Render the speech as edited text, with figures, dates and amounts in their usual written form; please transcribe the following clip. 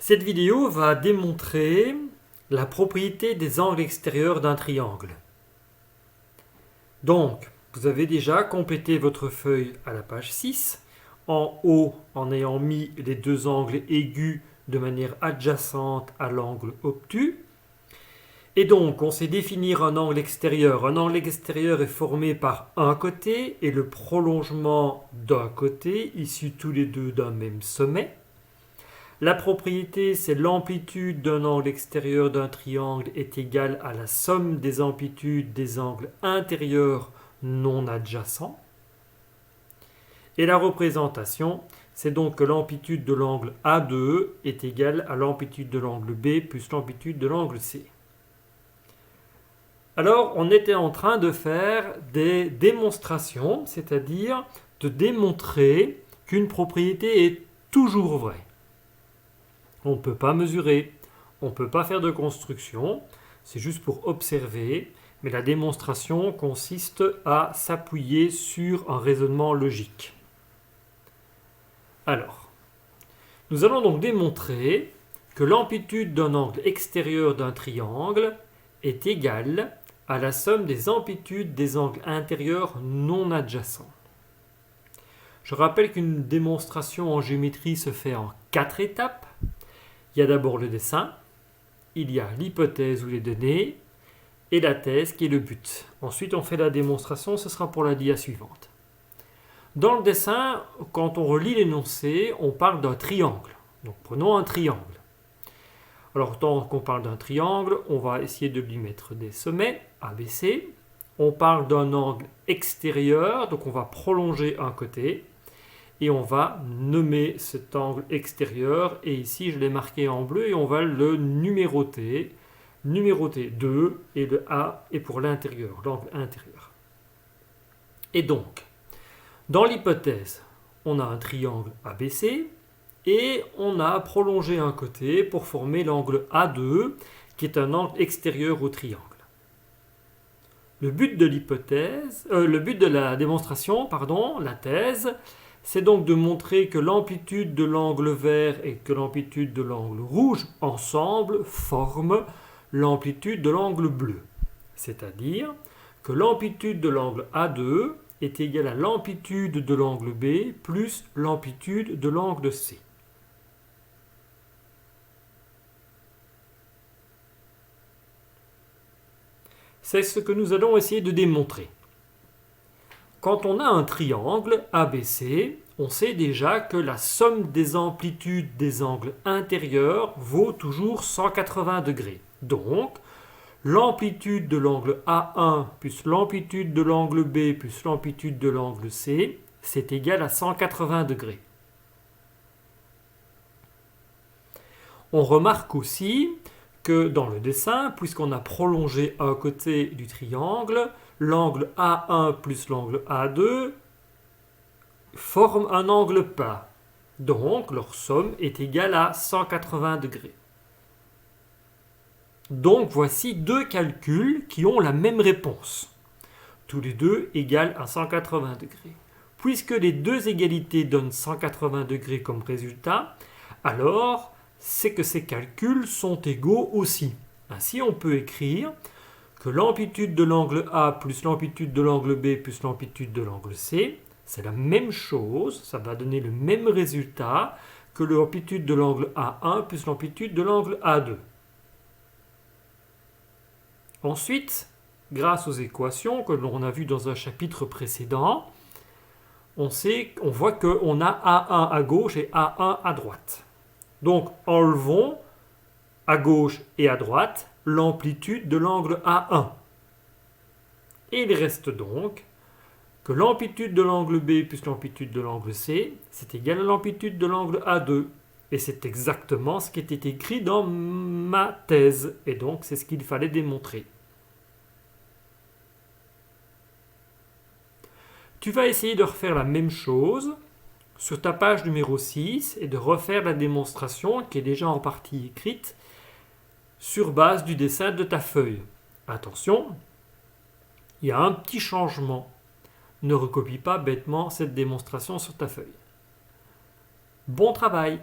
Cette vidéo va démontrer la propriété des angles extérieurs d'un triangle. Donc, vous avez déjà complété votre feuille à la page 6. En haut, en ayant mis les deux angles aigus de manière adjacente à l'angle obtus. Et donc, on sait définir un angle extérieur. Un angle extérieur est formé par un côté et le prolongement d'un côté, issus tous les deux d'un même sommet. La propriété, c'est l'amplitude d'un angle extérieur d'un triangle est égale à la somme des amplitudes des angles intérieurs non adjacents. Et la représentation, c'est donc que l'amplitude de l'angle A2 est égale à l'amplitude de l'angle B plus l'amplitude de l'angle C. Alors, on était en train de faire des démonstrations, c'est-à-dire de démontrer qu'une propriété est toujours vraie. On ne peut pas mesurer, on ne peut pas faire de construction, c'est juste pour observer, mais la démonstration consiste à s'appuyer sur un raisonnement logique. Alors, nous allons donc démontrer que l'amplitude d'un angle extérieur d'un triangle est égale à la somme des amplitudes des angles intérieurs non adjacents. Je rappelle qu'une démonstration en géométrie se fait en 4 étapes. Il y a d'abord le dessin, il y a l'hypothèse ou les données, et la thèse qui est le but. Ensuite, on fait la démonstration, ce sera pour la dia suivante. Dans le dessin, quand on relit l'énoncé, on parle d'un triangle. Donc prenons un triangle. Alors, tant qu'on parle d'un triangle, on va essayer de lui mettre des sommets, ABC. On parle d'un angle extérieur, donc on va prolonger un côté. Et on va nommer cet angle extérieur. Et ici, je l'ai marqué en bleu et on va le numéroter. Numéroter 2 et le A est pour l'intérieur, l'angle intérieur. Et donc, dans l'hypothèse, on a un triangle ABC. Et on a prolongé un côté pour former l'angle A2, qui est un angle extérieur au triangle. Le but de la démonstration, la thèse, c'est donc de montrer que l'amplitude de l'angle vert et que l'amplitude de l'angle rouge, ensemble, forment l'amplitude de l'angle bleu. C'est-à-dire que l'amplitude de l'angle A2 est égale à l'amplitude de l'angle B plus l'amplitude de l'angle C. C'est ce que nous allons essayer de démontrer. Quand on a un triangle ABC, on sait déjà que la somme des amplitudes des angles intérieurs vaut toujours 180 degrés. Donc, l'amplitude de l'angle A1 plus l'amplitude de l'angle B plus l'amplitude de l'angle C, c'est égal à 180 degrés. On remarque aussi que dans le dessin, puisqu'on a prolongé un côté du triangle, l'angle A1 plus l'angle A2 forment un angle plat. Donc, leur somme est égale à 180 degrés. Donc, voici deux calculs qui ont la même réponse. Tous les deux égales à 180 degrés. Puisque les deux égalités donnent 180 degrés comme résultat, alors c'est que ces calculs sont égaux aussi. Ainsi, on peut écrire que l'amplitude de l'angle A plus l'amplitude de l'angle B plus l'amplitude de l'angle C, c'est la même chose, ça va donner le même résultat que l'amplitude de l'angle A1 plus l'amplitude de l'angle A2. Ensuite, grâce aux équations que l'on a vues dans un chapitre précédent, on voit qu'on a A1 à gauche et A1 à droite. Donc, enlevons à gauche et à droite l'amplitude de l'angle A1. Et il reste donc que l'amplitude de l'angle B plus l'amplitude de l'angle C, c'est égal à l'amplitude de l'angle A2. Et c'est exactement ce qui était écrit dans ma thèse. Et donc, c'est ce qu'il fallait démontrer. Tu vas essayer de refaire la même chose sur ta page numéro 6 et de refaire la démonstration qui est déjà en partie écrite sur base du dessin de ta feuille. Attention, il y a un petit changement. Ne recopie pas bêtement cette démonstration sur ta feuille. Bon travail!